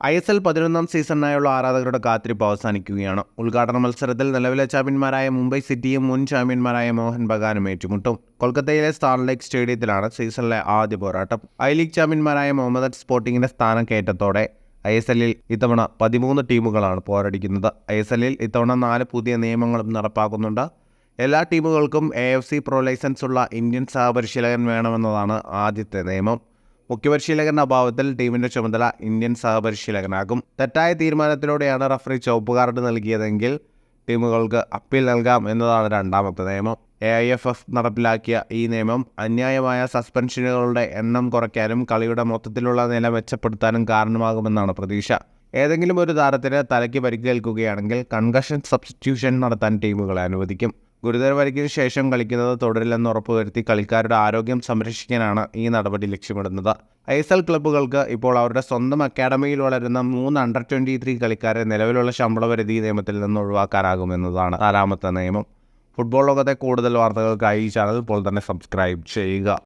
ISL 11 സീസണിനായുള്ള ആരാധകരുടെ കാത്തിരിപ്പ് അവസാനിക്കുകയാണ്. ഉദ്ഘാടന മത്സരത്തിൽ നിലവിലെ ചാമ്പ്യന്മാരായ മുംബൈ സിറ്റിയും മുൻ ചാമ്പ്യന്മാരായ മോഹൻ ബഗാനും ഏറ്റുമുട്ടും. കൊൽക്കത്തയിലെ സ്റ്റാർലൈറ്റ് സ്റ്റേഡിയത്തിലാണ് സീസണിലെ ആദ്യ പോരാട്ടം. ലീഗ് ചാമ്പ്യന്മാരായ മുഹമ്മദൻ സ്പോർട്ടിങ്ങിന്റെ സ്ഥാനക്കയറ്റത്തോടെ ISLൽ ഇത്തവണ 13 ടീമുകളാണ് പോരടിക്കുന്നത്. ISLൽ ഇത്തവണ 4 പുതിയ നിയമങ്ങളും നടപ്പാക്കുന്നുണ്ട്. എല്ലാ ടീമുകൾക്കും AFC പ്രോ ലൈസൻസ് ഉള്ള ഇന്ത്യൻ സഹപരിശീലകൻ വേണമെന്നതാണ് ആദ്യത്തെ നിയമം. മുഖ്യപരിശീലകന്റെ അഭാവത്തിൽ ടീമിന്റെ ചുമതല ഇന്ത്യൻ സഹപരിശീലകനാകും. തെറ്റായ തീരുമാനത്തിലൂടെയാണ് റഫറി ചുവപ്പ് കാർഡ് നൽകിയതെങ്കിൽ ടീമുകൾക്ക് അപ്പീൽ നൽകാം എന്നതാണ് രണ്ടാമത്തെ നിയമം. AIFF നടപ്പിലാക്കിയ ഈ നിയമം അന്യായമായ സസ്പെൻഷനുകളുടെ എണ്ണം കുറയ്ക്കാനും കളിയുടെ മൊത്തത്തിലുള്ള നില മെച്ചപ്പെടുത്താനും കാരണമാകുമെന്നാണ് പ്രതീക്ഷ. ഏതെങ്കിലും ഒരു താരത്തിന് തലയ്ക്ക് പരിക്കേൽക്കുകയാണെങ്കിൽ കൺകഷൻ സബ്സ്റ്റിറ്റ്യൂഷൻ നടത്താൻ ടീമുകളെ അനുവദിക്കും. ഗുരുതര പരിക്കിന് ശേഷം കളിക്കുന്നത് തുടരില്ലെന്ന് ഉറപ്പുവരുത്തി കളിക്കാരുടെ ആരോഗ്യം സംരക്ഷിക്കാനാണ് ഈ നടപടി ലക്ഷ്യമിടുന്നത്. ISL ക്ലബ്ബുകൾക്ക് ഇപ്പോൾ അവരുടെ സ്വന്തം അക്കാഡമിയിൽ വളരുന്ന 3 അണ്ടർ-23 കളിക്കാരെ നിലവിലുള്ള ശമ്പളപരിധി നിയമത്തിൽ നിന്ന് ഒഴിവാക്കാനാകുമെന്നതാണ് നാലാമത്തെ നിയമം. ഫുട്ബോൾ ലോകത്തെ കൂടുതൽ വാർത്തകൾക്കായി ഈ ചാനൽ ഇപ്പോൾ തന്നെ സബ്സ്ക്രൈബ് ചെയ്യുക.